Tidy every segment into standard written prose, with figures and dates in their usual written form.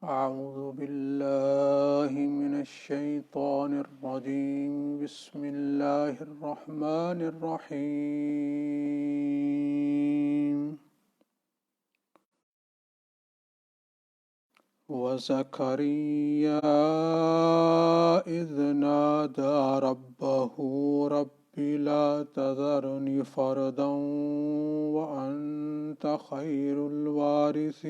أعوذ بالله من الشيطان الرجيم بسم الله الرحمن الرحيم وزكريا إذ نادى ربه رب لا تذرني فردا وأنت خير الوارثين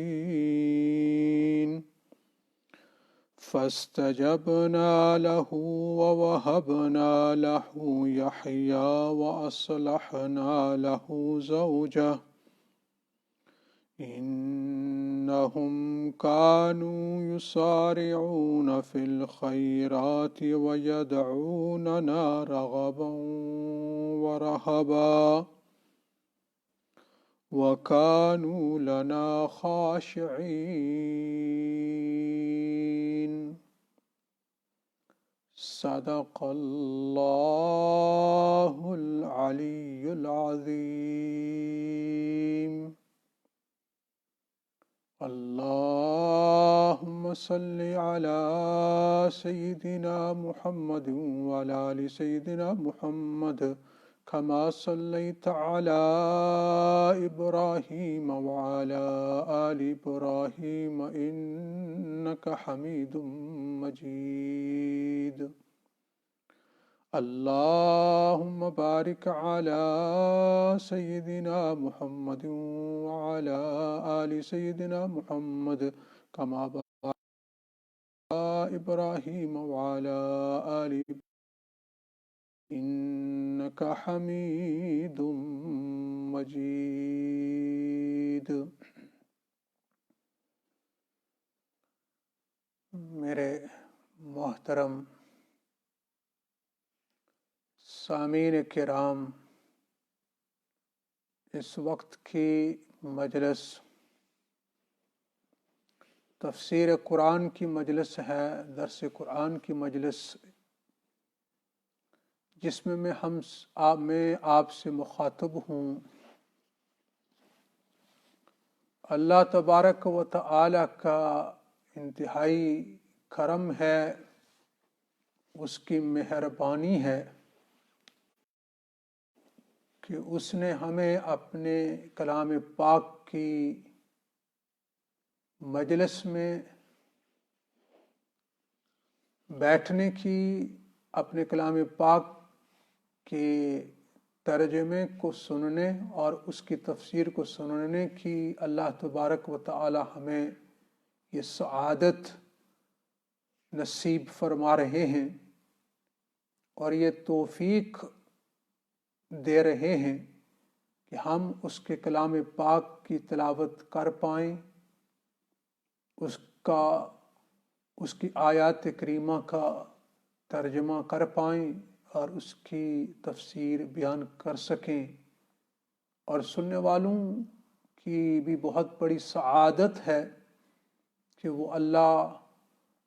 فاستجبنا له ووهبنا له يحيى وأصلحنا له زوجه إنهم كانوا يسارعون في الخيرات ويدعوننا رغبا ورهبا وكانوا لنا خاشعين صدق الله العلي العظيم اللهم صل على سيدنا محمد وعلى آل سيدنا محمد كما صليت على إبراهيم وعلى آل إبراهيم إنك حميد مجيد اللهم بارك على سيدنا محمد وعلى آل سيدنا محمد كما باركت على إبراهيم وعلى آل إبراهيم إنك حميد مجيد۔ میرے محترم سامعین کرام، اس وقت کی مجلس تفسیر قرآن کی مجلس ہے، درس قرآن کی مجلس، جس میں میں آپ سے مخاطب ہوں۔ اللہ تبارک و تعالی کا انتہائی کرم ہے، اس کی مہربانی ہے کہ اس نے ہمیں اپنے کلام پاک کی مجلس میں بیٹھنے کی، اپنے کلام پاک کے ترجمے کو سننے اور اس کی تفسیر کو سننے کی اللہ تبارک و تعالی ہمیں یہ سعادت نصیب فرما رہے ہیں اور یہ توفیق دے رہے ہیں کہ ہم اس کے کلام پاک کی تلاوت کر پائیں، اس کی آیات کریمہ کا ترجمہ کر پائیں اور اس کی تفسیر بیان کر سکیں، اور سننے والوں کی بھی بہت بڑی سعادت ہے کہ وہ اللہ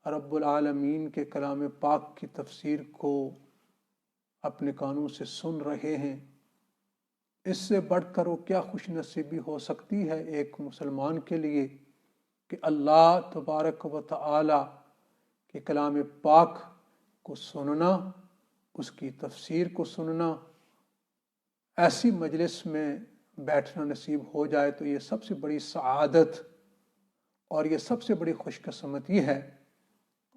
رب العالمین کے کلام پاک کی تفسیر کو اپنے کانوں سے سن رہے ہیں۔ اس سے بڑھ کر وہ کیا خوش نصیبی ہو سکتی ہے ایک مسلمان کے لیے کہ اللہ تبارک و تعالی کے کلام پاک کو سننا، اس کی تفسیر کو سننا، ایسی مجلس میں بیٹھنا نصیب ہو جائے تو یہ سب سے بڑی سعادت اور یہ سب سے بڑی خوش قسمتی ہے۔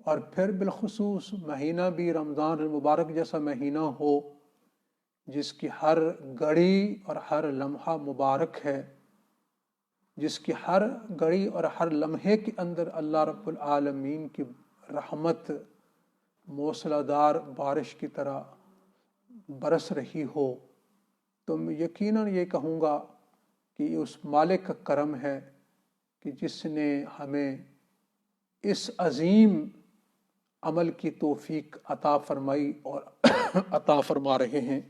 اور پھر بالخصوص مہینہ بھی رمضان المبارک جیسا مہینہ ہو، جس کی ہر گھڑی اور ہر لمحہ مبارک ہے، جس کی ہر گھڑی اور ہر لمحے کے اندر اللہ رب العالمین کی رحمت موسلا دار بارش کی طرح برس رہی ہو، تو میں یقیناً یہ کہوں گا کہ یہ اس مالک کا کرم ہے کہ جس نے ہمیں اس عظیم عمل کی توفیق عطا فرمائی اور عطا فرما رہے ہیں۔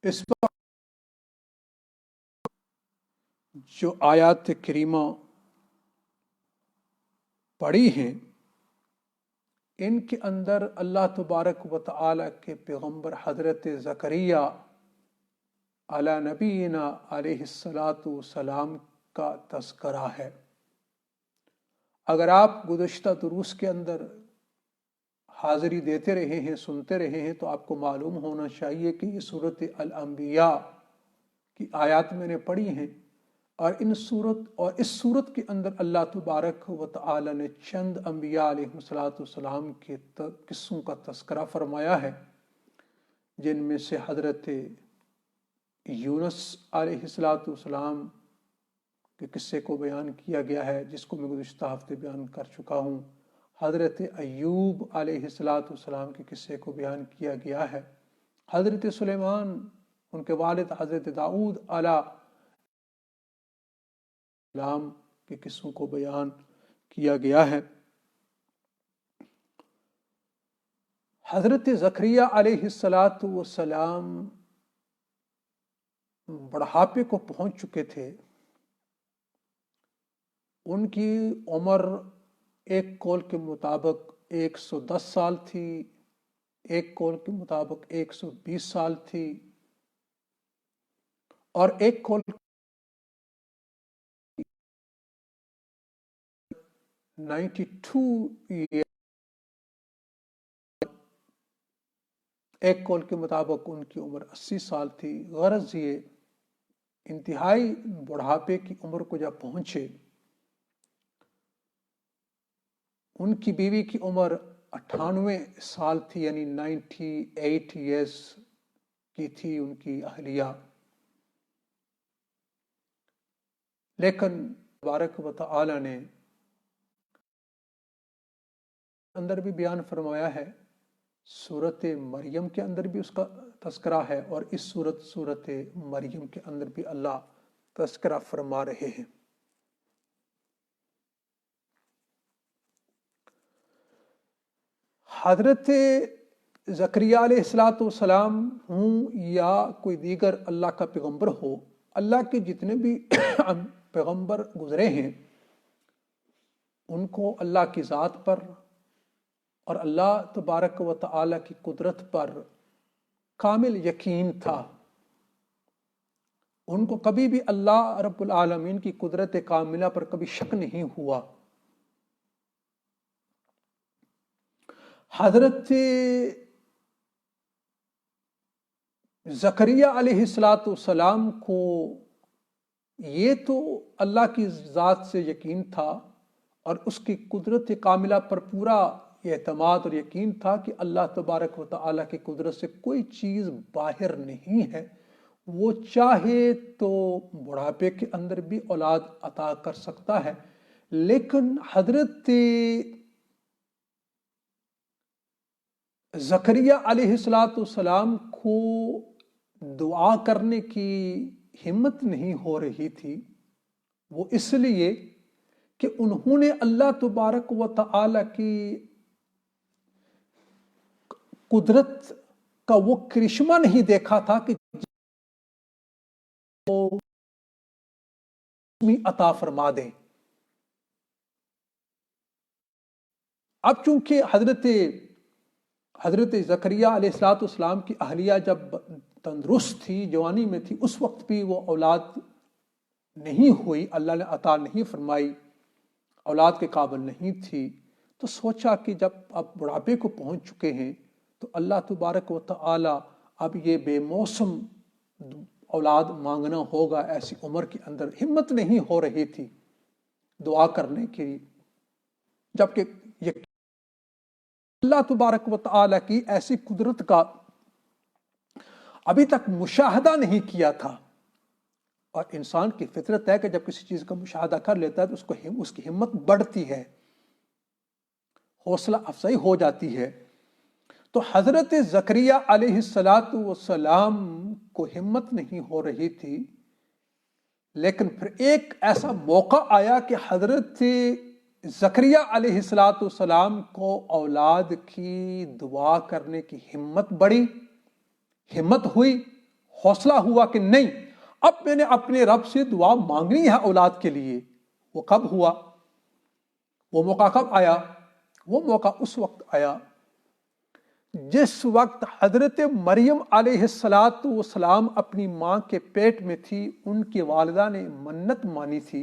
اس پر جو آیات کریمہ پڑھی ہیں، ان کے اندر اللہ تبارک و تعالی کے پیغمبر حضرت زکریا علی نبینا علیہ الصلاۃ والسلام کا تذکرہ ہے۔ اگر آپ گزشتہ دروس کے اندر حاضری دیتے رہے ہیں، سنتے رہے ہیں، تو آپ کو معلوم ہونا چاہیے کہ یہ سورۃ الانبیاء کی آیات میں نے پڑھی ہیں، اور اس صورت کے اندر اللہ تبارک و تعالی نے چند انبیاء علیہ السلام کے قصوں کا تذکرہ فرمایا ہے، جن میں سے حضرت یونس علیہ السلام کے قصے کو بیان کیا گیا ہے، جس کو میں گزشتہ ہفتے بیان کر چکا ہوں۔ حضرت ایوب علیہ السلام کے قصے کو بیان کیا گیا ہے۔ حضرت سلیمان، ان کے والد حضرت داؤد علیہ السلام کے قصوں کو بیان کیا گیا ہے۔ حضرت زکریا علیہ السلام بڑھاپے کو پہنچ چکے تھے۔ ان کی عمر ایک قول کے مطابق 110 سال تھی، ایک قول کے مطابق 120 سال تھی، اور ایک قول 92 ایئر، ایک قول کے مطابق ان کی عمر 80 سال تھی۔ غرض یہ انتہائی بڑھاپے کی عمر کو جب پہنچے، ان کی بیوی کی عمر 98 سال تھی، یعنی 98 ایئرز کی تھی ان کی اہلیہ۔ لیکن تبارک و تعالی نے اندر بھی بیان فرمایا ہے، سورت مریم کے اندر بھی اس کا تذکرہ ہے، اور اس سورت مریم کے اندر بھی اللہ تذکرہ فرما رہے ہیں۔ حضرت زکریا علیہ السلام ہوں یا کوئی دیگر اللہ کا پیغمبر ہو، اللہ کے جتنے بھی پیغمبر گزرے ہیں، ان کو اللہ کی ذات پر اور اللہ تبارک و تعالی کی قدرت پر کامل یقین تھا۔ ان کو کبھی بھی اللہ رب العالمین کی قدرت کاملہ پر کبھی شک نہیں ہوا۔ حضرت زکریا علیہ السلام کو یہ تو اللہ کی ذات سے یقین تھا، اور اس کی قدرت کاملہ پر پورا اعتماد اور یقین تھا کہ اللہ تبارک و تعالیٰ کی قدرت سے کوئی چیز باہر نہیں ہے، وہ چاہے تو بڑھاپے کے اندر بھی اولاد عطا کر سکتا ہے۔ لیکن حضرت زکریا علیہ السلام کو دعا کرنے کی ہمت نہیں ہو رہی تھی، وہ اس لیے کہ انہوں نے اللہ تبارک و تعالی کی قدرت کا وہ کرشمہ نہیں دیکھا تھا کہ وہ عطا فرما دے۔ اب چونکہ حضرت زکریا علیہ السلام کی اہلیہ جب تندرست تھی، جوانی میں تھی، اس وقت بھی وہ اولاد نہیں ہوئی، اللہ نے عطا نہیں فرمائی، اولاد کے قابل نہیں تھی، تو سوچا کہ جب اب بڑھاپے کو پہنچ چکے ہیں تو اللہ تبارک و تعالی اب یہ بے موسم اولاد مانگنا ہوگا۔ ایسی عمر کے اندر ہمت نہیں ہو رہی تھی دعا کرنے کی، جبکہ یہ اللہ تبارک و تعالی کی ایسی قدرت کا ابھی تک مشاہدہ نہیں کیا تھا۔ اور انسان کی فطرت ہے کہ جب کسی چیز کا مشاہدہ کر لیتا ہے تو اس کی ہمت بڑھتی ہے، حوصلہ افزائی ہو جاتی ہے۔ تو حضرت زکریا علیہ السلام کو ہمت نہیں ہو رہی تھی، لیکن پھر ایک ایسا موقع آیا کہ حضرت زکریا علیہ السلام کو اولاد کی دعا کرنے کی ہمت بڑھی، ہمت ہوئی، حوصلہ ہوا کہ نہیں، اب میں نے اپنے رب سے دعا مانگنی ہے اولاد کے لیے۔ وہ کب ہوا؟ وہ موقع کب آیا؟ وہ موقع اس وقت آیا جس وقت حضرت مریم علیہ السلام اپنی ماں کے پیٹ میں تھی۔ ان کی والدہ نے منت مانی تھی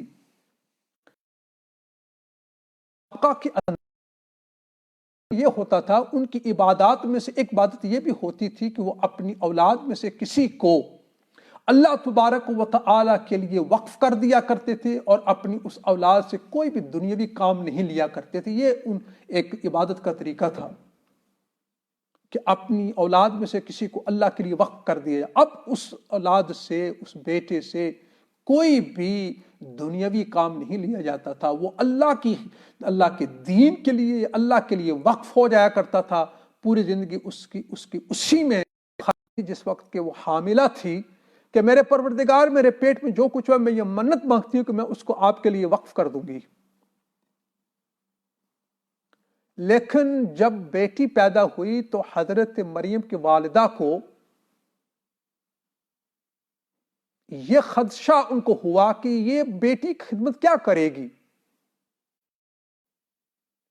کے یہ ہوتا تھا، ان کی عبادات میں سے ایک عبادت یہ بھی ہوتی تھی کہ وہ اپنی اولاد میں سے کسی کو اللہ تبارک و تعالی کے لیے وقف کر دیا کرتے تھے اور اپنی اس اولاد سے کوئی بھی دنیاوی کام نہیں لیا کرتے تھے۔ یہ ان ایک عبادت کا طریقہ تھا کہ اپنی اولاد میں سے کسی کو اللہ کے لیے وقف کر دیا جائے۔ اب اس اولاد سے، اس بیٹے سے کوئی بھی دنیاوی کام نہیں لیا جاتا تھا، وہ اللہ کے دین کے لیے، اللہ کے لیے وقف ہو جایا کرتا تھا۔ پوری زندگی اس کی اسی میں، جس وقت کہ وہ حاملہ تھی، کہ میرے پروردگار میرے پیٹ میں جو کچھ ہوا میں یہ منت مانگتی ہوں کہ میں اس کو آپ کے لیے وقف کر دوں گی۔ لیکن جب بیٹی پیدا ہوئی تو حضرت مریم کی والدہ کو یہ خدشہ ان کو ہوا کہ یہ بیٹی خدمت کیا کرے گی۔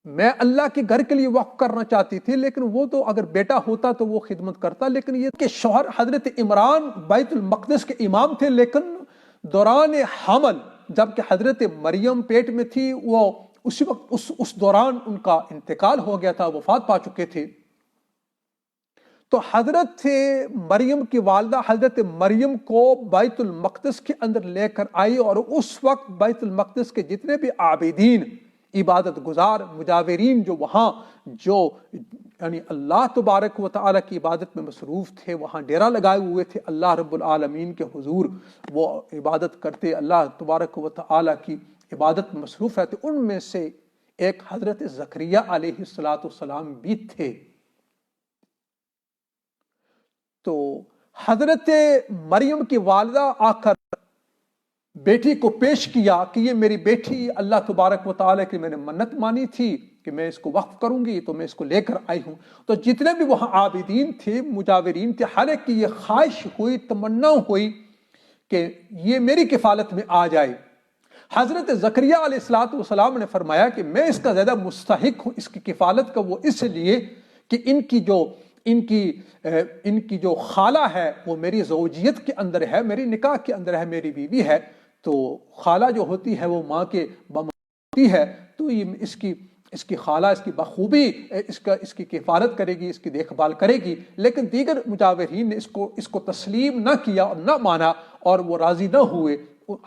میں اللہ کے گھر کے لیے وقف کرنا چاہتی تھی، لیکن وہ تو اگر بیٹا ہوتا تو وہ خدمت کرتا، لیکن یہ کہ شوہر حضرت عمران بیت المقدس کے امام تھے، لیکن دوران حمل جب کہ حضرت مریم پیٹ میں تھی، وہ اسی وقت اس دوران ان کا انتقال ہو گیا تھا، وفات پا چکے تھے۔ تو حضرت مریم کی والدہ حضرت مریم کو بیت المقدس کے اندر لے کر آئی، اور اس وقت بیت المقدس کے جتنے بھی عابدین، عبادت گزار، مجاورین جو وہاں یعنی اللہ تبارک و تعالیٰ کی عبادت میں مصروف تھے، وہاں ڈیرا لگائے ہوئے تھے، اللہ رب العالمین کے حضور وہ عبادت کرتے، اللہ تبارک و تعالیٰ کی عبادت میں مصروف رہتے، ان میں سے ایک حضرت زکریا علیہ السلام بھی تھے۔ تو حضرت مریم کی والدہ آ کر بیٹی کو پیش کیا کہ یہ میری بیٹی اللہ تبارک و تعالیٰ کی میں نے منت مانی تھی کہ میں اس کو وقف کروں گی، تو میں اس کو لے کر آئی ہوں۔ تو جتنے بھی وہاں عابدین تھے، مجاورین تھے، ہر ایک کی یہ خواہش ہوئی، تمنا ہوئی کہ یہ میری کفالت میں آ جائے۔ حضرت زکریا علیہ السلام نے فرمایا کہ میں اس کا زیادہ مستحق ہوں اس کی کفالت کا، وہ اس لیے کہ ان کی جو خالہ ہے وہ میری زوجیت کے اندر ہے، میری نکاح کے اندر ہے، میری بیوی ہے۔ تو خالہ جو ہوتی ہے وہ ماں کے ہوتی ہے، تو یہ اس کی خالہ اس کی بخوبی اس کی کفالت کرے گی، اس کی دیکھ بھال کرے گی۔ لیکن دیگر مجاورین نے اس کو تسلیم نہ کیا اور نہ مانا، اور وہ راضی نہ ہوئے۔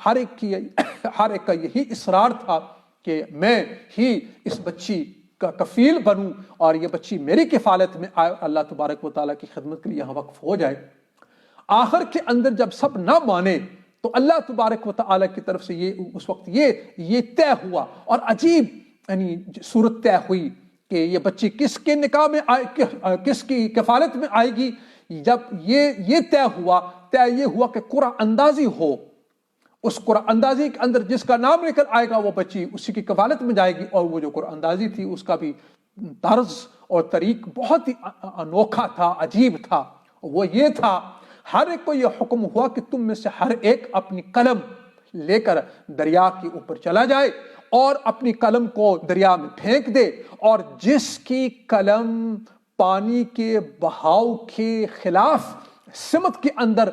ہر ایک کا یہی اصرار تھا کہ میں ہی اس بچی کا کفیل بنوں اور یہ بچی میری کفالت میں آئے، اللہ تبارک و تعالیٰ کی خدمت کے لیے یہاں وقف ہو جائے۔ آخر کے اندر جب سب نہ مانے تو اللہ تبارک و تعالیٰ کی طرف سے اس وقت یہ طے ہوا، اور عجیب یعنی صورت طے ہوئی کہ یہ بچی کس کے نکاح میں کس کی کفالت میں آئے گی۔ جب یہ طے ہوا کہ قرعہ اندازی ہو، اس قرعہ اندازی کے اندر جس کا نام نکل آئے گا وہ بچی اسی کی کفالت میں جائے گی۔ اور وہ جو قرعہ اندازی تھی اس کا بھی طرز اور طریق بہت ہی انوکھا تھا، عجیب تھا۔ وہ یہ تھا، ہر ایک کو یہ حکم ہوا کہ تم میں سے ہر ایک اپنی قلم لے کر دریا کے اوپر چلا جائے اور اپنی قلم کو دریا میں پھینک دے، اور جس کی قلم پانی کے بہاؤ کے خلاف سمت کے اندر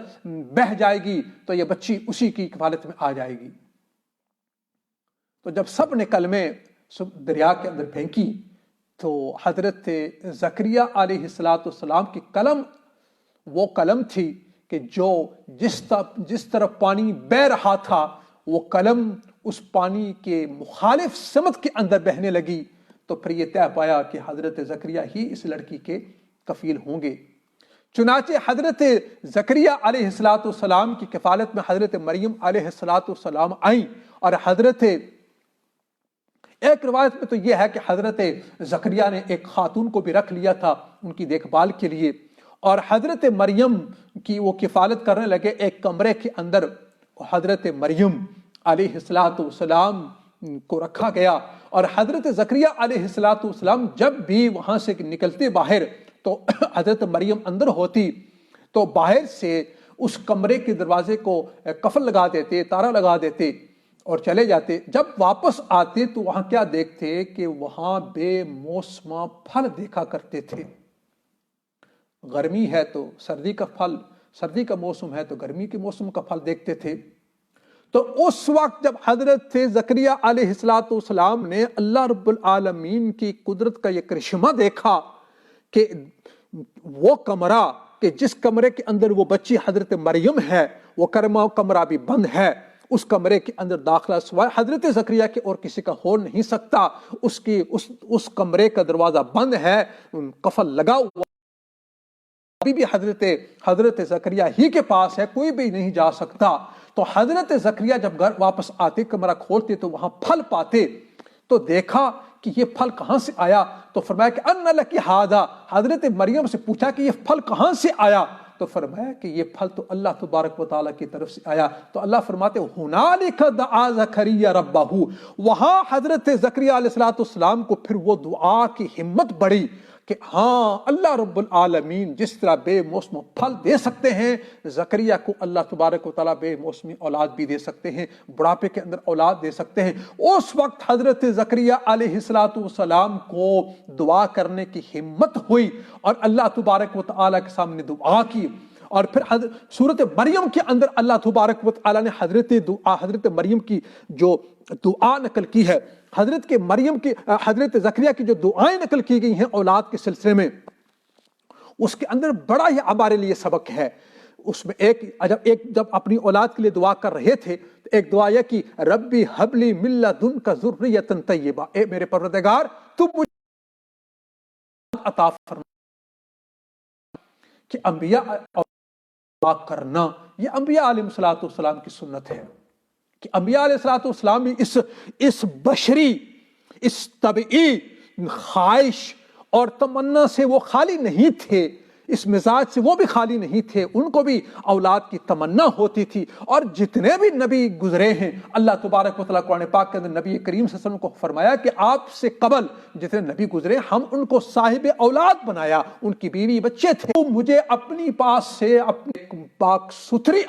بہ جائے گی تو یہ بچی اسی کی کفالت میں آ جائے گی۔ تو جب سب نے قلمیں دریا کے اندر پھینکی تو حضرت زکریا علیہ السلام کی قلم وہ قلم تھی کہ جس طرف پانی بہ رہا تھا وہ قلم اس پانی کے مخالف سمت کے اندر بہنے لگی۔ تو پھر یہ طے پایا کہ حضرت زکریا ہی اس لڑکی کے کفیل ہوں گے۔ چنانچہ حضرت زکریا علیہ السلام کی کفالت میں حضرت مریم علیہ السلام آئیں، اور ایک روایت میں تو یہ ہے کہ حضرت زکریا نے ایک خاتون کو بھی رکھ لیا تھا ان کی دیکھ بھال کے لیے، اور حضرت مریم کی وہ کفالت کرنے لگے۔ ایک کمرے کے اندر حضرت مریم علیہ السلام کو رکھا گیا، اور حضرت زکریا علیہ السلام جب بھی وہاں سے نکلتے باہر تو حضرت مریم اندر ہوتی، تو باہر سے اس کمرے کے دروازے کو قفل لگا دیتے، تالا لگا دیتے اور چلے جاتے۔ جب واپس آتے تو وہاں کیا دیکھتے کہ وہاں بے موسمہ پھل دیکھا کرتے تھے۔ گرمی ہے تو سردی کا پھل، سردی کا موسم ہے تو گرمی کے موسم کا پھل دیکھتے تھے۔ تو اس وقت جب حضرت زکریا علیہ السلام نے اللہ رب العالمین کی قدرت کا یہ کرشمہ دیکھا کہ وہ کمرہ کہ جس کمرے کے اندر وہ بچی حضرت مریم ہے وہ کمرہ بھی بند ہے، اس کمرے کے اندر داخلہ سوائے حضرت زکریا کے اور کسی کا ہو نہیں سکتا، اس کمرے کا دروازہ بند ہے، قفل لگا ہوا ابھی بھی حضرت زکریا ہی کے پاس ہے، کوئی بھی نہیں جا سکتا۔ تو حضرت زکریا جب گھر واپس آتے کمرہ کھولتے تو وہاں پھل پاتے، تو دیکھا کہ یہ پھل کہاں سے آیا، تو فرمایا کہ ان لکی ھذا، حضرت مریم سے پوچھا کہ یہ پھل کہاں سے آیا، تو فرمایا کہ یہ پھل تو اللہ تبارک و تعالیٰ کی طرف سے آیا۔ تو اللہ فرماتے ھنالک دعا زکریا ربہ، وہاں حضرت زکریا علیہ السلام کو پھر وہ دعا کی ہمت بڑھی کہ ہاں اللہ رب العالمین جس طرح بے موسم پھل دے سکتے ہیں، زکریا کو اللہ تبارک و تعالیٰ بے موسمی اولاد بھی دے سکتے ہیں، بڑھاپے کے اندر اولاد دے سکتے ہیں۔ اس وقت حضرت زکریا علیہ السلام کو دعا کرنے کی ہمت ہوئی اور اللہ تبارک و تعالیٰ کے سامنے دعا کی، اور پھر سورۃ مریم کے اندر اللہ تبارک و تعالیٰ نے حضرت مریم کی جو دعا نقل کی ہے، حضرت زکریا کی جو دعائیں نقل کی گئی ہیں اولاد کے سلسلے میں، اس کے اندر بڑا ہی ہمارے لیے سبق ہے۔ اس میں جب اپنی اولاد کے لیے دعا کر رہے تھے تو ایک دعا یہ کہ ربی ہب لی من لدنک ذریۃ طیبہ، اے میرے پروردگار تو مجھے عطا فرما۔ کہ انبیاء دعا کرنا یہ انبیاء علیہ السلام کی سنت ہے، کہ انبیاء علیہ السلام اس بشری، اس طبعی خواہش اور تمنا سے وہ خالی نہیں تھے، اس مزاج سے وہ بھی خالی نہیں تھے، ان کو بھی اولاد کی تمنا ہوتی تھی۔ اور جتنے بھی نبی گزرے ہیں اللہ تبارک و تعالیٰ قرآن پاک کے اندر نبی کریم صلی اللہ علیہ وسلم کو فرمایا کہ آپ سے قبل جتنے نبی گزرے ہم ان کو صاحب اولاد بنایا، ان کی بیوی بچے تھے، تو مجھے اپنی پاس سے اپنے پاک ستھری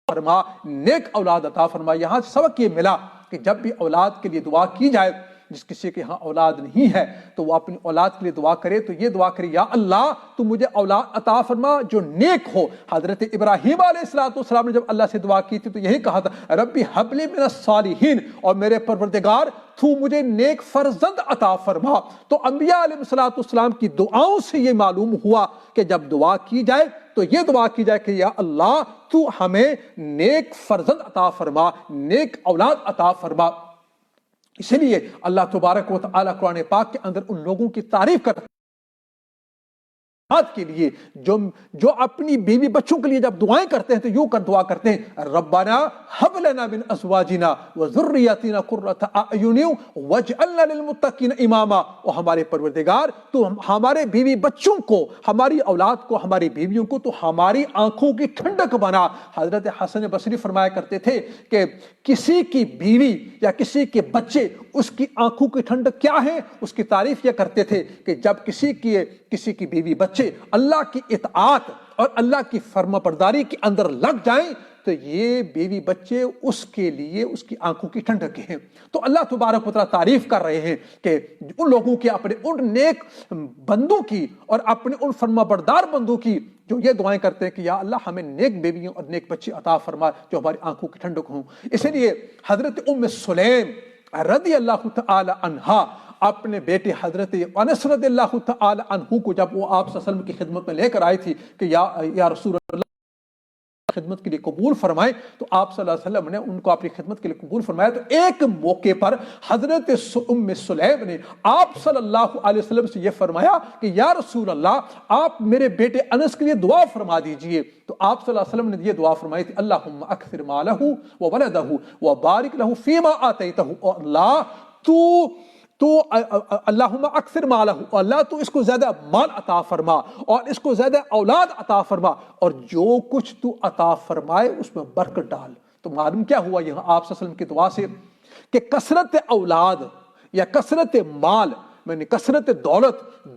فرما، نیک اولاد عطا فرما۔ یہاں سے سبق یہ ملا کہ جب بھی اولاد کے لیے دعا کی جائے، جس کسی کے ہاں اولاد نہیں ہے تو وہ اپنی اولاد کے لیے دعا کرے تو یہ دعا کرے یا اللہ تو مجھے اولاد عطا فرما جو نیک ہو۔ حضرت ابراہیم علیہ السلام نے جب اللہ سے دعا کی تھی تو یہی کہا تھا ربی حب لی من الصالحین، اور میرے پروردگار تو مجھے نیک فرزند عطا فرما۔ تو انبیاء علیہ السلام کی دعاؤں سے یہ معلوم ہوا کہ جب دعا کی جائے تو یہ دعا کی جائے کہ یا اللہ تو ہمیں نیک فرزند عطا فرما، نیک اولاد عطا فرما۔ اسی لیے اللہ تبارک و تعالیٰ قرآن پاک کے اندر ان لوگوں کی تعریف کرتا کے لیے جو اپنی بیوی بچوں کے لیے جب دعائیں کرتے ہیں تو یوں دعا کرتے ہیں ربنا ہب لنا من ازواجنا وذریاتنا قرۃ اعین واجعلنا للمتقین اماما، اور ہمارے پروردگار تو ہمارے بیوی بچوں کو، ہماری اولاد کو، ہماری بیویوں کو تو ہماری آنکھوں کی ٹھنڈک بنا۔ حضرت حسن بصری فرمایا کرتے تھے کہ کسی کی بیوی یا کسی کے بچے اس کی آنکھوں کی ٹھنڈک کیا ہے، اس کی تعریف یہ کرتے تھے کہ جب کسی کی بیوی بچے اللہ کی اطاعت اور اللہ کی فرما برداری کے اندر لگ جائیں تو یہ بیوی بچے اس کے لیے اس کی آنکھوں کی ٹھنڈک ہیں۔ تو اللہ تبارک و تعالیٰ تعریف کر رہے ہیں کہ ان لوگوں کی، اپنے ان نیک بندوں کی اور اپنے ان فرما بردار بندوں کی جو یہ دعائیں کرتے ہیں کہ یا اللہ ہمیں نیک بیویوں اور نیک بچے عطا فرما جو ہماری آنکھوں کی ٹھنڈک ہوں۔ اسی لیے حضرت ام سلیم رضی اللہ تعالی عنہا اپنے بیٹے حضرت انس رضی اللہ تعالی عنہ کو جب وہ آپ صلی اللہ علیہ وسلم کی خدمت میں لے کر آئی تھی کہ یا رسول اللہ خدمت کے لیے قبول فرمائے، تو آپ صلی اللہ علیہ وسلم نے ان کو اپنی خدمت کے لیے قبول فرمایا۔ تو ایک موقع پر حضرت ام سلیم نے آپ صلی اللہ علیہ وسلم سے یہ فرمایا کہ یا رسول اللہ آپ میرے بیٹے انس کے لیے دعا فرما دیجئے۔ تو آپ صلی اللہ علیہ وسلم نے یہ دعا فرمائی تھی اللہم اکثر مالہ وولدہ وبارک لہ فیما آتیتہ، اور اللہ تو اللہم اکثر مالہ، اللہ تو اس کو زیادہ مال عطا فرما اور اس کو زیادہ اولاد عطا فرما، اور جو کچھ تو عطا فرمائے اس میں برکت ڈال۔ تو معلوم کیا ہوا یہاں آپ صلی اللہ علیہ وسلم کی دعا سے کہ کثرت اولاد یا کثرت مال، میں نے کثرت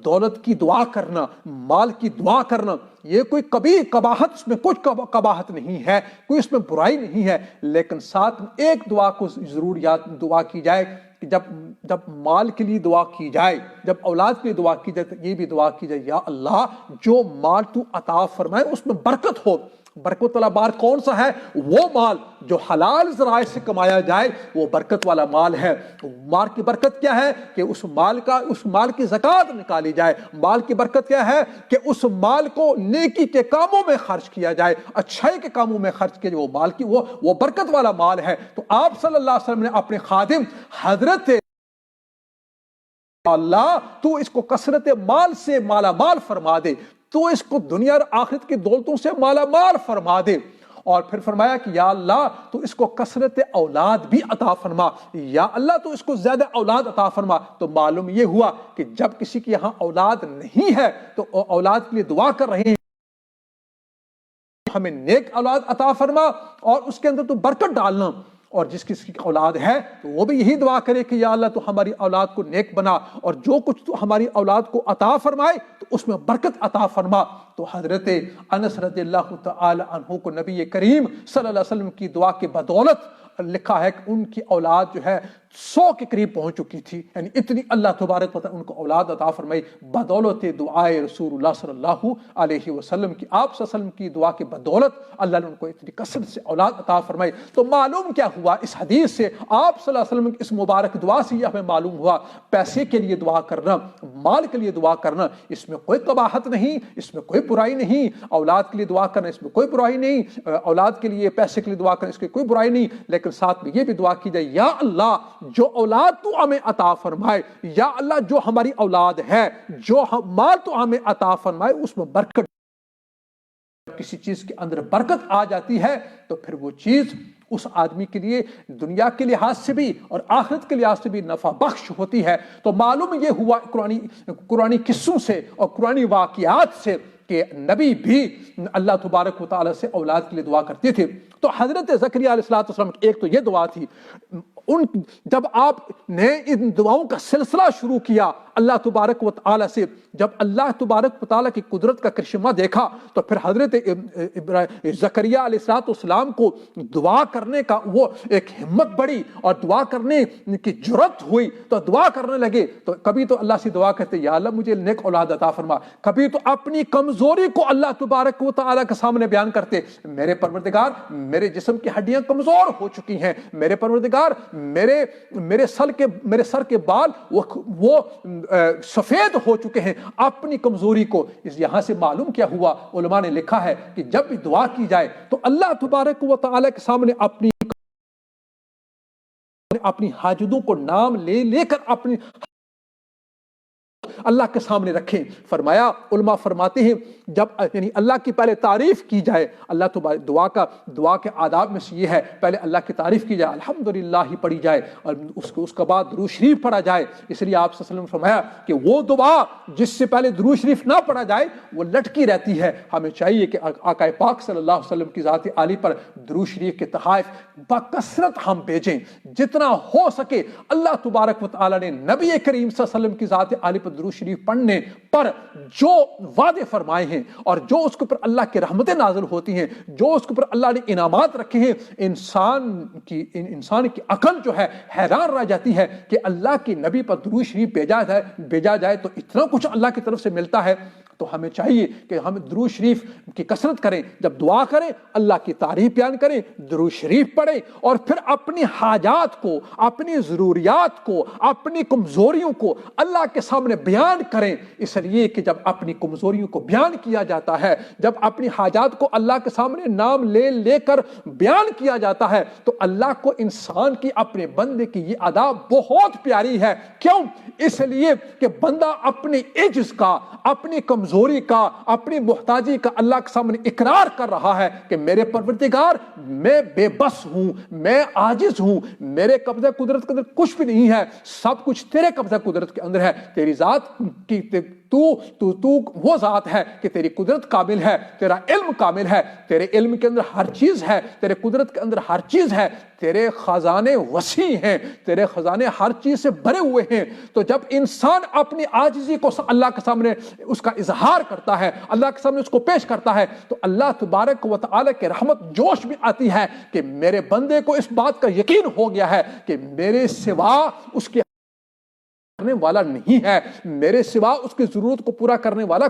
دولت کی دعا کرنا، مال کی دعا کرنا، یہ کوئی کبھی قباحت، اس میں کچھ قباحت نہیں ہے، کوئی اس میں برائی نہیں ہے، لیکن ساتھ ایک دعا کو ضرور دعا کی جائے کہ جب مال کے لیے دعا کی جائے، جب اولاد کے لیے دعا کی جائے تو یہ بھی دعا کی جائے یا اللہ جو مال تو عطا فرمائے اس میں برکت ہو، برکت والا مال کون سا ہے؟ وہ مال جو حلال ذرائع سے کمایا جائے وہ برکت والا مال ہے۔ مال کی برکت کیا ہے کہ اس مال کی زکوٰۃ نکالی جائے۔ مال کی برکت کیا ہے کہ اس مال کو نیکی کے کاموں میں خرچ کیا جائے، اچھائی کے کاموں میں خرچ کیا جائے، وہ مال کی وہ برکت والا مال ہے۔ تو آپ صلی اللہ علیہ وسلم نے اپنے خادم حضرت اللہ تو اس کو کثرت مال سے مالا مال فرما دے، تو اس کو دنیا اور آخرت کی دولتوں سے مالا مال فرما دے۔ اور پھر فرمایا کہ یا اللہ تو اس کو کثرت اولاد بھی عطا فرما، یا اللہ تو اس کو زیادہ اولاد عطا فرما۔ تو معلوم یہ ہوا کہ جب کسی کے یہاں اولاد نہیں ہے تو اولاد کے لیے دعا کر رہے ہیں، ہمیں نیک اولاد عطا فرما اور اس کے اندر تو برکت ڈالنا۔ اور جس کسی کی اولاد ہے تو وہ بھی یہی دعا کرے کہ یا اللہ تو ہماری اولاد کو نیک بنا، اور جو کچھ تو ہماری اولاد کو عطا فرمائے تو اس میں برکت عطا فرما۔ تو حضرت انس رضی اللہ تعالی عنہ کو نبی کریم صلی اللہ علیہ وسلم کی دعا کی بدولت لکھا ہے کہ ان کی اولاد جو ہے 100 کے قریب پہنچ چکی تھی، یعنی اتنی اللہ تبارک و تعالی ان کو اولاد عطا فرمائی بدولت دعائے رسول اللہ صلی اللہ علیہ وسلم کی۔ آپ صلی اللہ علیہ وسلم کی دعا کی بدولت اللہ نے ان کو اتنی کثرت سے اولاد عطا فرمائی۔ تو معلوم کیا ہوا اس حدیث سے، آپ صلی اللہ علیہ وسلم کی اس مبارک دعا سے یہ ہمیں معلوم ہوا پیسے کے لیے دعا کرنا، مال کے لیے دعا کرنا، اس میں کوئی قباحت نہیں، اس میں کوئی برائی نہیں۔ اولاد کے لیے دعا کرنا اس میں کوئی برائی نہیں، اولاد کے لیے پیسے کے لیے دعا کرنا اس کی کوئی برائی نہیں، لیکن ساتھ میں یہ بھی دعا کی جائے یا اللہ جو اولاد تو ہمیں عطا فرمائے، یا اللہ جو ہماری اولاد ہے، جو مال تو ہمیں عطا فرمائے اس میں برکت۔ کسی چیز کے اندر برکت آ جاتی ہے تو پھر وہ چیز اس آدمی کے لیے دنیا کے لحاظ سے بھی اور آخرت کے لحاظ سے بھی نفع بخش ہوتی ہے۔ تو معلوم یہ ہوا قرآنی قصوں سے اور قرآنی واقعات سے کہ نبی بھی اللہ تبارک و تعالیٰ سے اولاد کے لیے دعا کرتے تھے۔ تو حضرت زکریا علیہ السلام کی ایک تو یہ دعا تھی، جب آپ نے ان دعاؤں کا سلسلہ شروع کیا اللہ تبارک و تعالیٰ سے، جب اللہ تبارک و تعالیٰ کی قدرت کا کرشمہ دیکھا تو پھر حضرت زکریا علیہ السلام کو دعا کرنے کا وہ ایک ہمت بڑی اور دعا کرنے کی جرت ہوئی، تو دعا کرنے لگے۔ تو کبھی تو اللہ سے دعا کرتے یا اللہ مجھے نیک اولاد عطا فرما، کبھی تو اپنی کمزوری کو اللہ تبارک و تعالیٰ کے سامنے بیان کرتے، میرے پروردگار میرے جسم کی ہڈیاں کمزور ہو چکی ہیں، میرے پروردگار میرے سر کے بال وہ سفید ہو چکے ہیں، اپنی کمزوری کو۔ اس یہاں سے معلوم کیا ہوا، علماء نے لکھا ہے کہ جب بھی دعا کی جائے تو اللہ تبارک و تعالی کے سامنے اپنی حاجتوں کو نام لے کر اپنی اللہ کے سامنے رکھیں۔ فرمایا علماء فرماتے ہیں جب یعنی اللہ کی پہلے تعریف کی جائے، اللہ تبارک دعا کے آداب میں سے یہ ہے پہلے اللہ کی تعریف کی جائے، الحمدللہ ہی پڑھی جائے، اور اس کے بعد درود شریف پڑھا جائے۔ اس لیے آپ صلی اللہ علیہ وسلم نے فرمایا کہ وہ دعا جس سے پہلے درود شریف نہ پڑھا جائے وہ لٹکی رہتی ہے۔ ہمیں چاہیے کہ آقا پاک صلی اللہ علیہ وسلم کی ذات عالی پر درود شریف کے تحائف بکثرت ہم بھیجیں، جتنا ہو سکے۔ اللہ تبارک و تعالی نے نبی کریم صلی اللہ علیہ وسلم کی ذات عالی پر درود شریف پڑھنے پر جو وعدے فرمائے ہیں اور جو اس کے اوپر اللہ کی رحمتیں نازل ہوتی ہیں، جو اس کے اوپر اللہ نے انعامات رکھے ہیں، انسان کی عقل جو ہے حیران رہ جاتی ہے کہ اللہ کے نبی پر درود شریف بھیجا جائے تو اتنا کچھ اللہ کی طرف سے ملتا ہے۔ تو ہمیں چاہیے کہ ہم درود شریف کی کثرت کریں، جب دعا کریں اللہ کی تعریف بیان کریں، درود شریف پڑھیں، اور پھر اپنی حاجات کو، اپنی ضروریات کو، اپنی کمزوریوں کو اللہ کے سامنے بیان کریں۔ اس لیے کہ جب اپنی کمزوریوں کو بیان کیا جاتا ہے، جب اپنی حاجات کو اللہ کے سامنے نام لے کر بیان کیا جاتا ہے تو اللہ کو انسان کی اپنے بندے کی یہ ادا بہت پیاری ہے۔ کیوں؟ اس لیے کہ بندہ اپنی عجز کا، اپنی کمزوری کا، اپنی محتاجی کا اللہ کے سامنے اقرار کر رہا ہے کہ میرے پروردگار میں بے بس ہوں، میں عاجز ہوں، میرے قبضہ قدرت کے اندر کچھ بھی نہیں ہے، سب کچھ تیرے قبضہ قدرت کے اندر ہے۔ تیری ذات کی تو وہ ذات ہے کہ تیری قدرت کامل ہے، تیرا علم کامل ہے، تیرے علم کے اندر ہر چیز ہے، تیرے قدرت کے اندر ہر چیز ہے، تیرے خزانے وسیع ہیں، تیرے خزانے ہر چیز سے بھرے ہوئے ہیں۔ تو جب انسان اپنی عاجزی کو اللہ کے سامنے اس کا اظہار کرتا ہے، اللہ کے سامنے اس کو پیش کرتا ہے، تو اللہ تبارک و تعالی کی رحمت جوش میں آتی ہے کہ میرے بندے کو اس بات کا یقین ہو گیا ہے کہ میرے سوا اس کے کرنے والا نہیں ہے، میرے سوا اس کی ضرورت کو پورا کرنے والا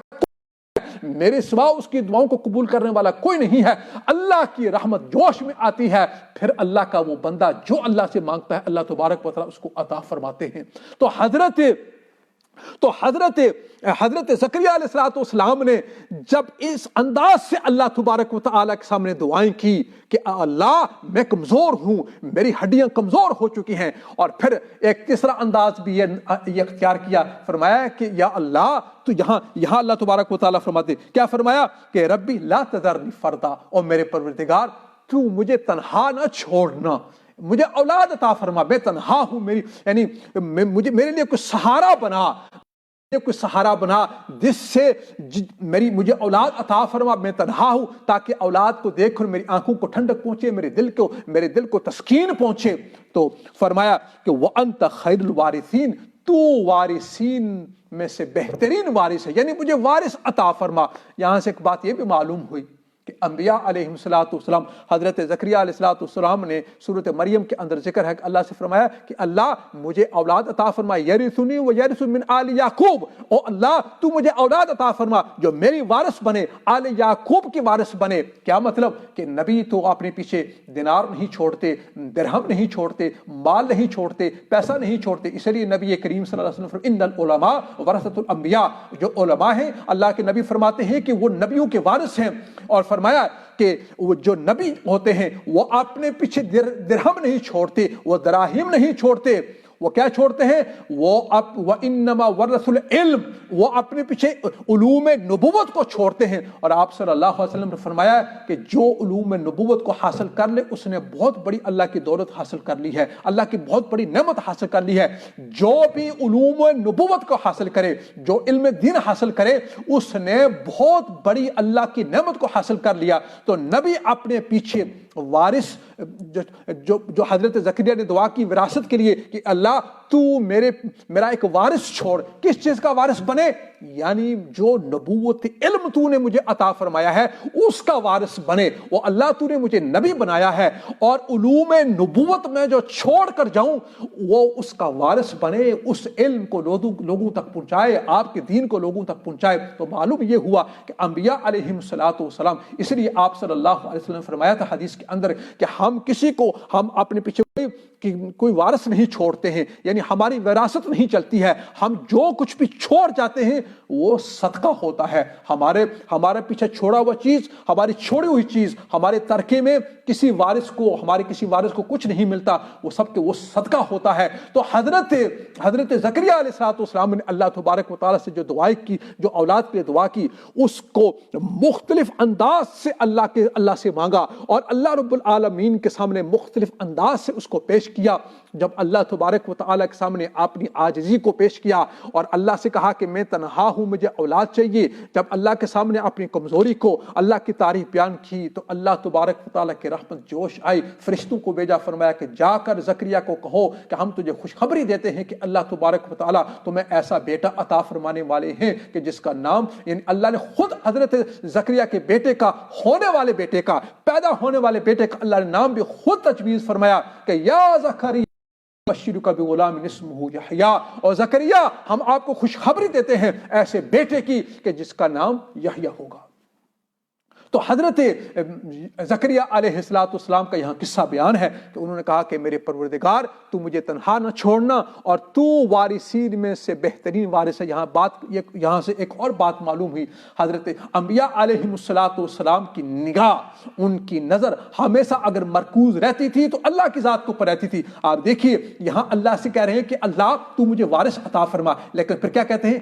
میرے سوا اس کی دعاؤں کو قبول کرنے والا کوئی نہیں ہے۔ اللہ کی رحمت جوش میں آتی ہے، پھر اللہ کا وہ بندہ جو اللہ سے مانگتا ہے اللہ تبارک و تعالیٰ اس کو عطا فرماتے ہیں۔ تو حضرت زکریا علیہ السلام نے جب اس انداز سے اللہ تبارک و تعالیٰ کے سامنے دعائیں کی کہ اللہ میں کمزور ہوں، میری ہڈیاں کمزور ہو چکی ہیں، اور پھر ایک تیسرا انداز بھی یہ اختیار کیا، فرمایا کہ یا اللہ تو یہاں اللہ تبارک و تعالیٰ فرماتے کیا، فرمایا کہ ربی لا تذرنی فردا، اور میرے پروردگار تو مجھے تنہا نہ چھوڑنا، مجھے اولاد عطا فرما، میں تنہا ہوں، میرے لیے کوئی سہارا بنا جس سے مجھے اولاد عطا فرما، میں تنہا ہوں، تاکہ اولاد کو دیکھ کر میری آنکھوں کو ٹھنڈک پہنچے، میرے دل کو تسکین پہنچے۔ تو فرمایا کہ وَأَنْتَ خَيْرُ الْوَارِثِينَ، تو وارثین میں سے بہترین وارث ہے، یعنی مجھے وارث عطا فرما۔ یہاں سے ایک بات یہ بھی معلوم ہوئی کہ انبیاء علیہ السلام، حضرت زکریا علیہ السلام نے سورۃ مریم کے اندر ذکر ہے کہ اللہ سے فرمایا کہ اللہ مجھے اولاد عطا فرما، یرثنی و یرث من آل یعقوب، او اللہ تو مجھے اولاد عطا فرما جو میری وارث بنے، آل یعقوب کی وارث بنے۔ کیا مطلب کہ نبی تو اپنے پیچھے دینار نہیں چھوڑتے، درہم نہیں چھوڑتے، مال نہیں چھوڑتے، پیسہ نہیں چھوڑتے، اس لیے نبی کریم صلی اللہ علیہ وسلم ان العلماء ورثۃ الانبیاء، جو علماء ہیں اللہ کے نبی فرماتے ہیں کہ وہ نبیوں کے وارث ہیں، اور فرمایا کہ وہ جو نبی ہوتے ہیں وہ اپنے پیچھے درہم نہیں چھوڑتے، وہ دراہم نہیں چھوڑتے، وہ کیا چھوڑتے ہیں، وَإِنَّمَا وَرَثُ الْعِلْمِ، وہ اپنے پیچھے علوم نبوت کو چھوڑتے ہیں۔ اور آپ صلی اللہ علیہ وسلم نے فرمایا کہ جو علوم نبوت کو حاصل کر لے اس نے بہت بڑی اللہ کی دولت حاصل کر لی ہے، اللہ کی بہت بڑی نعمت حاصل کر لی ہے۔ جو بھی علوم نبوت کو حاصل کرے، جو علم دین حاصل کرے، اس نے بہت بڑی اللہ کی نعمت کو حاصل کر لیا۔ تو نبی اپنے پیچھے وارث جو حضرت زکریا نے دعا کی وراثت کے لیے کہ اللہ تو میرا ایک وارث چھوڑ، کس چیز کا وارث بنے، یعنی جو نبوت علم تو نے مجھے عطا فرمایا ہے اس کا وارث بنے، وہ اللہ تو نے مجھے نبی بنایا ہے، اور علوم نبوت میں جو چھوڑ کر جاؤں وہ اس کا وارث بنے، اس علم کو لوگوں تک پہنچائے، آپ کے دین کو لوگوں تک پہنچائے۔ تو معلوم یہ ہوا کہ انبیاء علیہم السلام، اس لیے آپ صلی اللہ علیہ وسلم نے فرمایا تھا حدیث کے اندر کہ ہم اپنے پیچھے کوئی وارث نہیں چھوڑتے ہیں، یعنی ہماری وراثت نہیں چلتی ہے، ہم جو کچھ بھی چھوڑ جاتے ہیں وہ صدقہ ہوتا ہے۔ ہمارے پیچھے چھوڑا ہوا چیز، ہماری چھوڑی ہوئی چیز، ہمارے ترکے میں کسی وارث کو کچھ نہیں ملتا، وہ سب کے وہ صدقہ ہوتا ہے۔ تو حضرت زکریا علیہ السلام نے اللہ تبارک و تعالیٰ سے جو دعائیں کی، جو اولاد کے لیے دعا کی، اس کو مختلف انداز سے اللہ سے مانگا، اور اللہ رب العالمین کے سامنے مختلف انداز سے اس کو پیش کیا۔ جب اللہ تبارک و تعالیٰ کے سامنے اپنی عاجزی کو پیش کیا اور اللہ سے کہا کہ میں تنہا ہوں، مجھے اولاد چاہیے، جب اللہ کے سامنے اپنی کمزوری کو، اللہ کی تعریف بیان کی، تو اللہ تبارک و تعالیٰ کی رحمت جوش آئی، فرشتوں کو بھیجا، فرمایا کہ جا کر زکریا کو کہو کہ ہم تجھے خوشخبری دیتے ہیں کہ اللہ تبارک و تعالیٰ تمہیں ایسا بیٹا عطا فرمانے والے ہیں کہ جس کا نام، یعنی اللہ نے خود حضرت زکریا کے بیٹے کا، پیدا ہونے والے بیٹے کا اللہ نے نام بھی خود تجویز فرمایا کہ یا زکریا بشرک بغلام اسمہ یحییٰ، اور زکریا ہم آپ کو خوشخبری دیتے ہیں ایسے بیٹے کی کہ جس کا نام یحییٰ ہوگا۔ تو حضرت زکریا علیہ السلام کا یہاں قصہ بیان ہے کہ انہوں نے کہا کہ میرے پروردگار تو مجھے تنہا نہ چھوڑنا، اور تو وارثین میں سے بہترین وارث ہے۔ یہاں سے ایک اور بات معلوم ہوئی، حضرت انبیاء علیہ السلام کی نگاہ، ان کی نظر ہمیشہ اگر مرکوز رہتی تھی تو اللہ کی ذات کے اوپر رہتی تھی۔ آپ دیکھیے یہاں اللہ سے کہہ رہے ہیں کہ اللہ تو مجھے وارث عطا فرما، لیکن پھر کیا کہتے ہیں،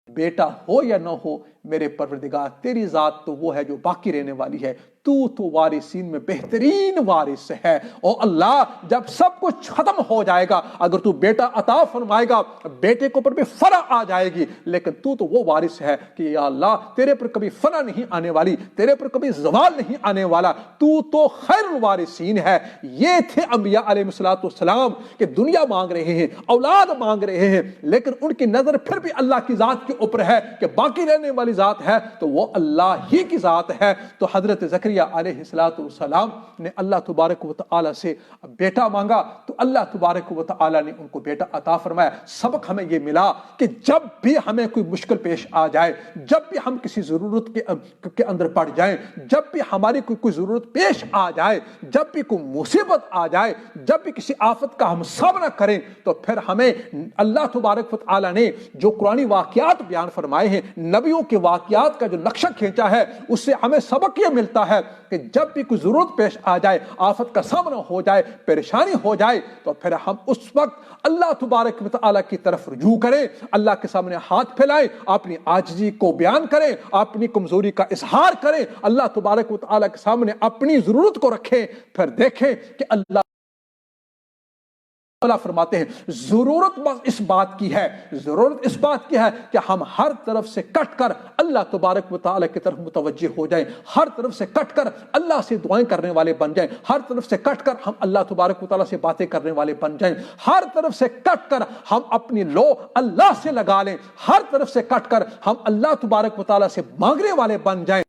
بیٹا ہو یا نہ ہو میرے پروردگار تیری ذات تو وہ ہے جو باقی رہنے والی ہے، تو وارثین میں بہترین وارث ہے۔ اور اللہ جب سب کچھ ختم ہو جائے گا، اگر تو بیٹا عطا فرمائے گا، بیٹے کے اوپر بھی فنا آ جائے گی، لیکن تو وہ وارث ہے کہ یا اللہ تیرے پر کبھی فنا نہیں آنے والی، تیرے پر کبھی زوال نہیں آنے والا، تو خیر الوارثین ہے۔ یہ تھے انبیاء علیہ السلام کہ دنیا مانگ رہے ہیں، اولاد مانگ رہے ہیں، لیکن ان کی نظر پھر بھی اللہ کی ذات کے اوپر ہے کہ باقی رہنے والی ذات ہے تو وہ اللہ ہی کی ذات ہے۔ تو حضرت زکریا علیہ السلام نے اللہ تبارک و تعالی سے بیٹا مانگا تو اللہ تبارک و تعالی نے ان کو بیٹا عطا فرمایا۔ سبق ہمیں یہ ملا کہ جب بھی ہمیں کوئی مشکل پیش آ جائے، جب بھی ہم کسی ضرورت کے اندر پڑ جائیں، جب بھی ہماری کوئی ضرورت پیش آ جائے، جب بھی کوئی مصیبت آ جائے، جب بھی کسی آفت کا ہم سامنا کریں، تو پھر ہمیں اللہ تبارک و تعالی نے جو قرآنی واقعات بیان فرمائے ہیں، نبیوں کے واقعات کا جو نقشہ کھینچا ہے، اس سے ہمیں سبق یہ ملتا ہے کہ جب بھی کوئی ضرورت پیش آ جائے، آفت کا سامنا ہو جائے، پریشانی ہو جائے، تو پھر ہم اس وقت اللہ تبارک و تعالی کی طرف رجوع کریں، اللہ کے سامنے ہاتھ پھیلائیں، اپنی عاجزی کو بیان کریں، اپنی کمزوری کا اظہار کریں، اللہ تبارک و تعالی کے سامنے اپنی ضرورت کو رکھیں، پھر دیکھیں کہ اللہ فرماتے ہیں ضرورت بس اس بات کی ہے، ضرورت اس بات کی ہے کہ ہم ہر طرف سے کٹ کر اللہ تبارک و تعالی کی طرف متوجہ ہو جائیں، ہر طرف سے کٹ کر اللہ سے دعائیں کرنے والے بن جائیں، ہر طرف سے کٹ کر ہم اللہ تبارک و تعالی سے باتیں کرنے والے بن جائیں، ہر طرف سے کٹ کر ہم اپنی لو اللہ سے لگا لیں، ہر طرف سے کٹ کر ہم اللہ تبارک و تعالی سے مانگنے والے بن جائیں۔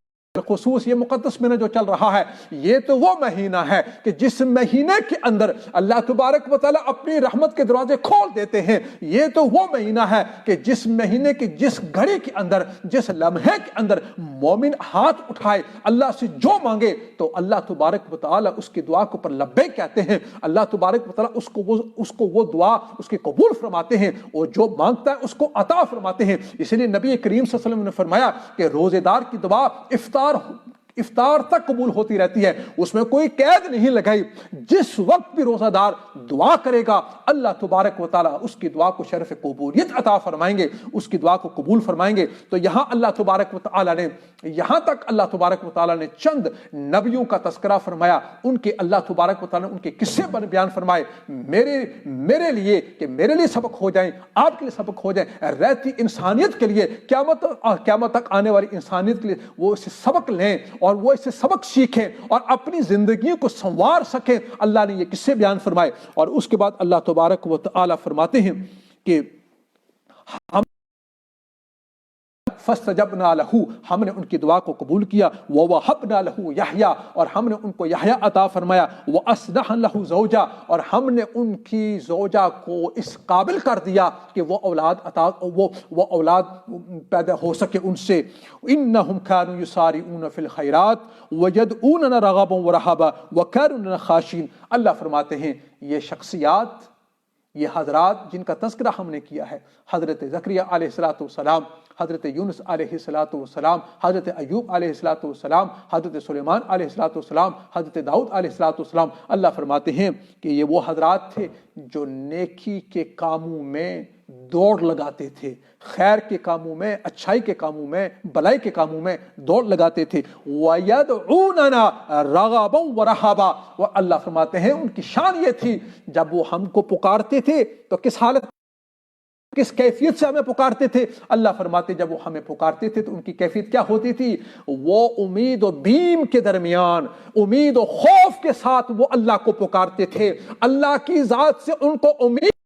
خصوص یہ مقدس مہینہ جو چل رہا ہے، یہ تو وہ مہینہ ہے کہ جس مہینے کے اندر اللہ تبارک و تعالی اپنی رحمت کے دروازے کھول دیتے ہیں۔ یہ تو وہ مہینہ ہے کہ جس مہینے کی جس گھڑی کے اندر، جس لمحے کے اندر مومن ہاتھ اٹھائے اللہ سے جو مانگے تو اللہ تبارک و تعالی اس کی دعا کو پر لبیک کہتے ہیں، اللہ تبارک و تعالی اس کو وہ دعا اس کی قبول فرماتے ہیں، اور جو مانگتا ہے اس کو عطا فرماتے ہیں۔ اس لیے نبی کریم صلی اللہ علیہ وسلم نے فرمایا کہ روزے دار کی دعا افطار تک قبول ہوتی رہتی ہے، اس میں کوئی قید نہیں لگائی۔ جس وقت بھی روزہ دار دعا کرے گا اللہ تبارک و تعالی اس کی دعا کو شرف قبولیت عطا فرمائیں گے، اس کی دعا کو قبول فرمائیں گے۔ تو یہاں اللہ تبارک و تعالی نے، یہاں تک اللہ تبارک و تعالی نے چند نبیوں کا تذکرہ فرمایا، ان کے اللہ تبارک و تعالی نے ان کے قصے پر بیان فرمائے، میرے لیے کہ میرے لیے سبق ہو جائیں، آپ کے لیے سبق ہو جائیں، رہتی انسانیت کے لیے، قیامت تک آنے والی انسانیت کے لیے وہ اسے سبق لیں اور وہ اسے سبق سیکھیں اور اپنی زندگیوں کو سنوار سکیں۔ اللہ نے یہ قصے بیان فرمائے، اور اس کے بعد اللہ تبارک و تعالی فرماتے ہیں کہ ہم فاستجبنا لہ، ہم نے ان کی دعا کو قبول کیا، ووہبنا لہ یحییٰ، اور ہم نے ان کو یحییٰ عطا فرمایا، واصلحنا لہ زوجا، اور ہم نے ان کی زوجہ کو اس قابل کر دیا کہ وہ اولاد پیدا ہو سکے ان سے۔ انہم کانوا یسارعون فی الخیرات ویدعوننا رغبا ورہبا وکانوا لنا خاشعین۔ اللہ فرماتے ہیں یہ شخصیات، یہ حضرات جن کا تذکرہ ہم نے کیا ہے، حضرت زکریا علیہ السلام، حضرت یونس علیہ السلام، حضرت ایوب علیہ السلام، حضرت سلیمان علیہ السلام، حضرت داؤد علیہ السلام، اللہ فرماتے ہیں کہ یہ وہ حضرات تھے جو نیکی کے کاموں میں دوڑ لگاتے تھے، خیر کے کاموں میں، اچھائی کے کاموں میں، بلائی کے کاموں میں دوڑ لگاتے تھے۔ وَيَدْعُونَنَا رَغَبًا وَرَهَبًا، اور اللہ فرماتے ہیں ان کی شان یہ تھی جب وہ ہم کو پکارتے تھے تو کس حالت، کس کیفیت سے ہمیں پکارتے تھے؟ اللہ فرماتے جب وہ ہمیں پکارتے تھے تو ان کی کیفیت کیا ہوتی تھی؟ وہ امید و بیم کے درمیان، امید و خوف کے ساتھ وہ اللہ کو پکارتے تھے، اللہ کی ذات سے ان کو امید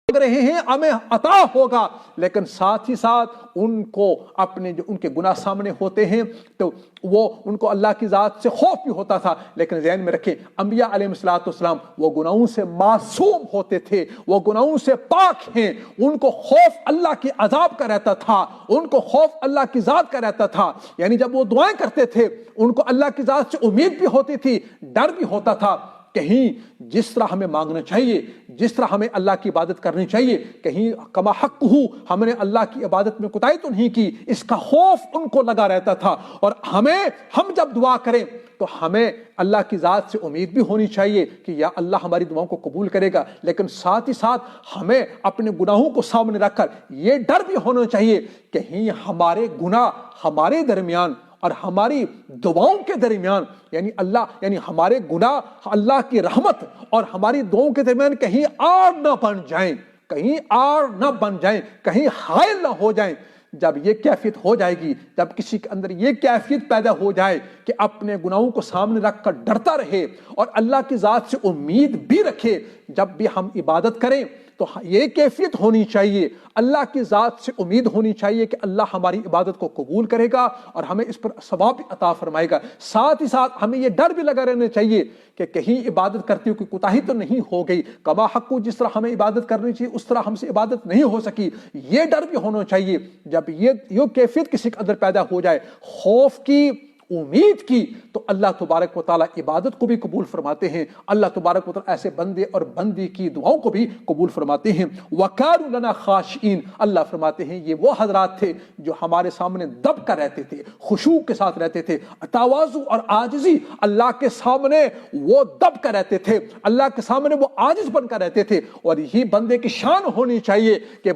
رہے ہیں ہمیں عطا ہوگا، لیکن ساتھ ہی ساتھ ان کو اپنے جو ان کے گناہ سامنے ہوتے ہیں تو وہ ان کو اللہ کی ذات سے خوف بھی ہوتا تھا۔ لیکن ذہن میں رکھیں انبیاء علیہ السلام وہ گناہوں سے معصوم ہوتے تھے، وہ گناہوں سے پاک ہیں، ان کو خوف اللہ کے عذاب کا رہتا تھا، ان کو خوف اللہ کی ذات کا رہتا تھا، یعنی جب وہ دعائیں کرتے تھے ان کو اللہ کی ذات سے امید بھی ہوتی تھی، ڈر بھی ہوتا تھا، کہیں جس طرح ہمیں مانگنا چاہیے، جس طرح ہمیں اللہ کی عبادت کرنی چاہیے، کہیں کما حق ہو ہم نے اللہ کی عبادت میں کوتاہی تو نہیں کی، اس کا خوف ان کو لگا رہتا تھا۔ اور ہم جب دعا کریں تو ہمیں اللہ کی ذات سے امید بھی ہونی چاہیے کہ یا اللہ ہماری دعاؤں کو قبول کرے گا، لیکن ساتھ ہی ساتھ ہمیں اپنے گناہوں کو سامنے رکھ کر یہ ڈر بھی ہونا چاہیے کہیں ہمارے گناہ ہمارے درمیان اور ہماری دعاؤں کے درمیان، یعنی ہمارے گناہ اللہ کی رحمت اور ہماری دعاؤں کے درمیان کہیں آڑ نہ بن جائیں، کہیں آڑ نہ بن جائیں، کہیں حائل نہ ہو جائیں۔ جب یہ کیفیت ہو جائے گی، جب کسی کے اندر یہ کیفیت پیدا ہو جائے کہ اپنے گناہوں کو سامنے رکھ کر ڈرتا رہے اور اللہ کی ذات سے امید بھی رکھے، جب بھی ہم عبادت کریں تو یہ کیفیت ہونی چاہیے، اللہ کی ذات سے امید ہونی چاہیے کہ اللہ ہماری عبادت کو قبول کرے گا اور ہمیں اس پر ثواب بھی عطا فرمائے گا۔ ساتھ ہی ساتھ ہمیں یہ ڈر بھی لگا رہنا چاہیے کہ کہیں عبادت کرتے ہوئے کوئی کوتاہی تو نہیں ہو گئی، کما حق جس طرح ہمیں عبادت کرنی چاہیے اس طرح ہم سے عبادت نہیں ہو سکی، یہ ڈر بھی ہونا چاہیے۔ جب یہ کیفیت کسی کے اندر پیدا ہو جائے، خوف کی، امید کی، تو اللہ تبارک و تعالیٰ عبادت کو بھی قبول فرماتے ہیں، اللہ تبارک و تعالیٰ ایسے بندے اور بندی کی دعاؤں کو بھی قبول فرماتے ہیں۔ وَكَانُوا لَنَا خَاشِعِينَ، اللہ فرماتے ہیں یہ وہ حضرات تھے جو ہمارے سامنے دب کر رہتے تھے، خشوع کے ساتھ رہتے تھے، تواضع اور عاجزی، اللہ کے سامنے وہ دب کر رہتے تھے، اللہ کے سامنے وہ عاجز بن کر رہتے تھے۔ اور یہی بندے کی شان ہونی چاہیے کہ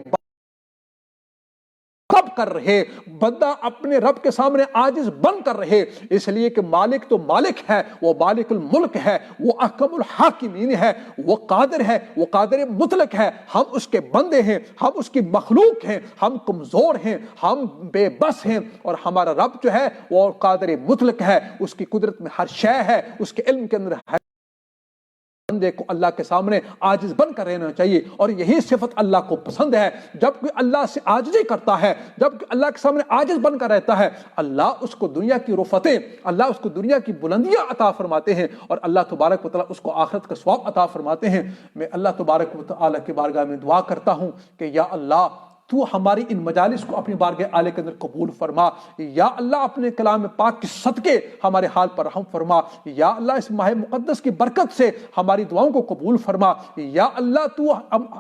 دب کر رہے، بندہ اپنے رب کے سامنے عاجز بن کر رہے، اس لیے کہ مالک تو مالک ہے، وہ مالک الملک ہے، وہ احکم الحاکمین ہے، وہ قادر ہے، وہ قادر مطلق ہے، ہم اس کے بندے ہیں، ہم اس کی مخلوق ہیں، ہم کمزور ہیں، ہم بے بس ہیں، اور ہمارا رب جو ہے وہ قادر مطلق ہے، اس کی قدرت میں ہر شے ہے، اس کے علم کے اندر ہے۔ بندے کو اللہ کے سامنے عاجز بن کر رہنا چاہیے، اور یہی صفت اللہ کو پسند ہے۔ جب کوئی اللہ سے عاجزی کرتا ہے، جب کوئی اللہ کے سامنے عاجز بن کر رہتا ہے، اللہ اس کو دنیا کی رفتیں، اللہ اس کو دنیا کی بلندیاں عطا فرماتے ہیں، اور اللہ تبارک و تعالیٰ اس کو آخرت کا ثواب عطا فرماتے ہیں۔ میں اللہ تبارک و تعالیٰ کی بارگاہ میں دعا کرتا ہوں کہ یا اللہ تو ہماری ان مجالس کو اپنی بارگاہ عالیہ کے اندر قبول فرما، یا اللہ اپنے کلام پاک کے صدقے ہمارے حال پر رحم فرما، یا اللہ اس ماہ مقدس کی برکت سے ہماری دعاؤں کو قبول فرما، یا اللہ تو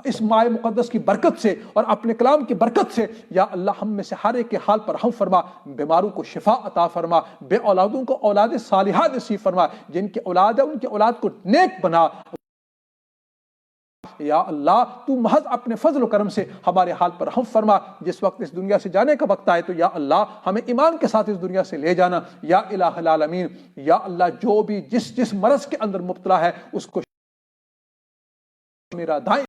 اس ماہ مقدس کی برکت سے اور اپنے کلام کی برکت سے یا اللہ ہم میں سے ہر ایک کے حال پر رحم فرما، بیماروں کو شفا عطا فرما، بے اولادوں کو اولاد صالحہ نصیب فرما، جن کی اولاد ہے ان کی اولاد کو نیک بنا۔ یا اللہ تو محض اپنے فضل و کرم سے ہمارے حال پر رحم فرما، جس وقت اس دنیا سے جانے کا وقت آئے تو یا اللہ ہمیں ایمان کے ساتھ اس دنیا سے لے جانا، یا الہ العالمین۔ یا اللہ جو بھی جس مرض کے اندر مبتلا ہے اس کو میرا دائیں